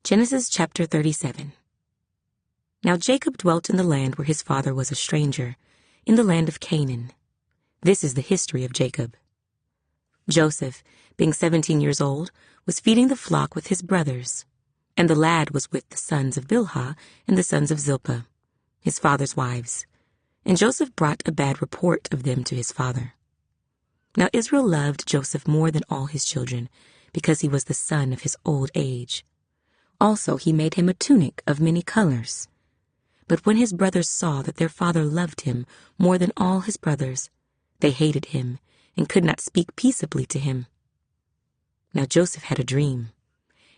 Genesis chapter 37. Now Jacob dwelt in the land where his father was a stranger, in the land of Canaan. This is the history of Jacob. Joseph, being 17 years old, was feeding the flock with his brothers, and the lad was with the sons of Bilhah and the sons of Zilpah, his father's wives. And Joseph brought a bad report of them to his father. Now Israel loved Joseph more than all his children, because he was the son of his old age. Also he made him a tunic of many colors. But when his brothers saw that their father loved him more than all his brothers, they hated him and could not speak peaceably to him. Now Joseph had a dream,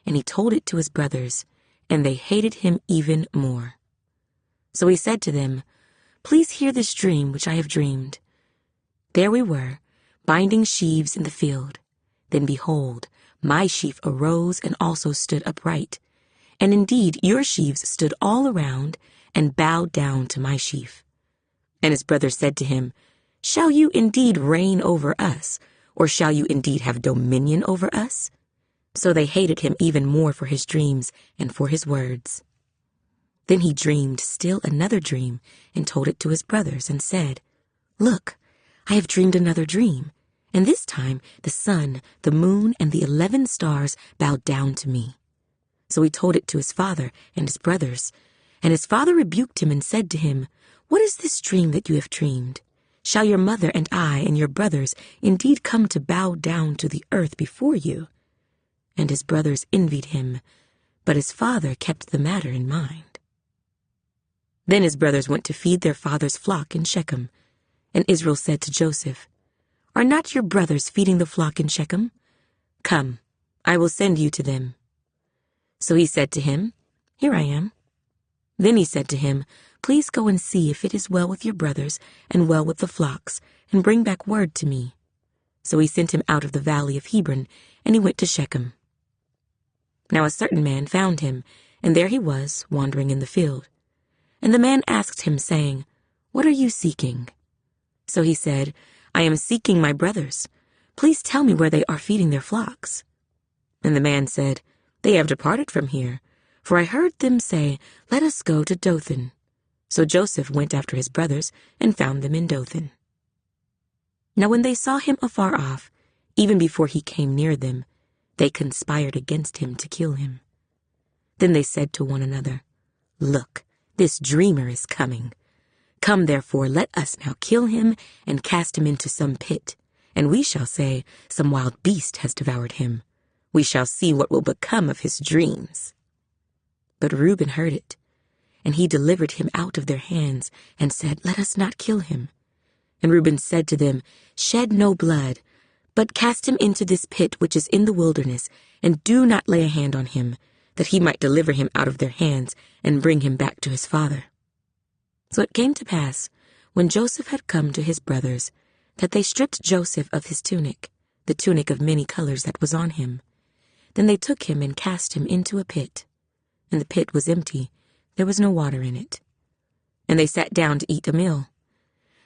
and he told it to his brothers, and they hated him even more. So he said to them, "Please hear this dream which I have dreamed. There we were, binding sheaves in the field. Then behold, my sheaf arose and also stood upright. And indeed your sheaves stood all around and bowed down to my sheaf." And his brothers said to him, "Shall you indeed reign over us, or shall you indeed have dominion over us?" So they hated him even more for his dreams and for his words. Then he dreamed still another dream and told it to his brothers and said, "Look, I have dreamed another dream, and this time the sun, the moon, and the 11 stars bowed down to me." So he told it to his father and his brothers, and his father rebuked him and said to him, "What is this dream that you have dreamed? Shall your mother and I and your brothers indeed come to bow down to the earth before you?" And his brothers envied him, but his father kept the matter in mind. Then his brothers went to feed their father's flock in Shechem, and Israel said to Joseph, "Are not your brothers feeding the flock in Shechem? Come, I will send you to them." So he said to him, "Here I am." Then he said to him, "Please go and see if it is well with your brothers and well with the flocks, and bring back word to me." So he sent him out of the valley of Hebron, and he went to Shechem. Now a certain man found him, and there he was, wandering in the field. And the man asked him, saying, "What are you seeking?" So he said, "I am seeking my brothers. Please tell me where they are feeding their flocks." And the man said, "They have departed from here, for I heard them say, 'Let us go to Dothan.'" So Joseph went after his brothers and found them in Dothan. Now when they saw him afar off, even before he came near them, they conspired against him to kill him. Then they said to one another, "Look, this dreamer is coming. Come therefore, let us now kill him and cast him into some pit, and we shall say, 'Some wild beast has devoured him.' We shall see what will become of his dreams." But Reuben heard it, and he delivered him out of their hands and said, "Let us not kill him." And Reuben said to them, "Shed no blood, but cast him into this pit which is in the wilderness, and do not lay a hand on him, that he might deliver him out of their hands and bring him back to his father." So it came to pass, when Joseph had come to his brothers, that they stripped Joseph of his tunic, the tunic of many colors that was on him. Then they took him and cast him into a pit, and the pit was empty, there was no water in it. And they sat down to eat a meal.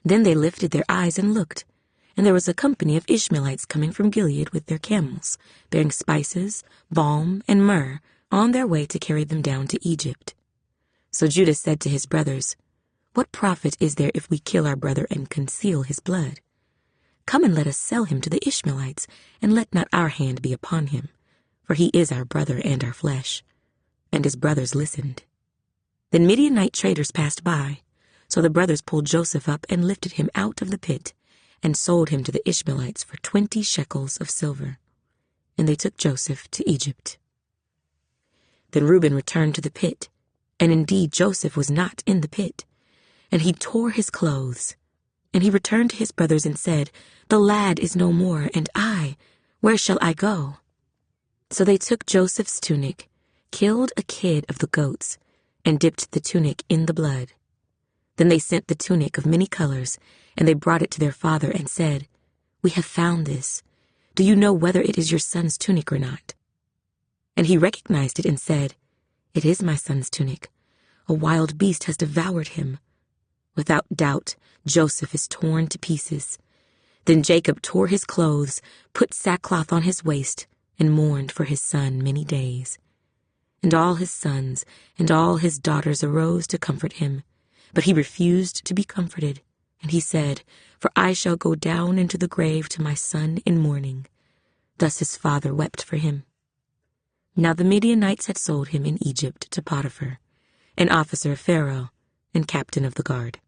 Then they lifted their eyes and looked, and there was a company of Ishmaelites coming from Gilead with their camels, bearing spices, balm, and myrrh, on their way to carry them down to Egypt. So Judah said to his brothers, "What profit is there if we kill our brother and conceal his blood? Come and let us sell him to the Ishmaelites, and let not our hand be upon him, for he is our brother and our flesh." And his brothers listened. Then Midianite traders passed by, so the brothers pulled Joseph up and lifted him out of the pit, and sold him to the Ishmaelites for 20 shekels of silver. And they took Joseph to Egypt. Then Reuben returned to the pit, and indeed Joseph was not in the pit, and he tore his clothes. And he returned to his brothers and said, "The lad is no more, and I, where shall I go?" So they took Joseph's tunic, killed a kid of the goats, and dipped the tunic in the blood. Then they sent the tunic of many colors, and they brought it to their father and said, "We have found this. Do you know whether it is your son's tunic or not?" And he recognized it and said, "It is my son's tunic. A wild beast has devoured him." Without doubt, Joseph is torn to pieces. Then Jacob tore his clothes, put sackcloth on his waist, and mourned for his son many days. And all his sons and all his daughters arose to comfort him. But he refused to be comforted. And he said, "For I shall go down into the grave to my son in mourning." Thus his father wept for him. Now the Midianites had sold him in Egypt to Potiphar, an officer of Pharaoh and captain of the guard.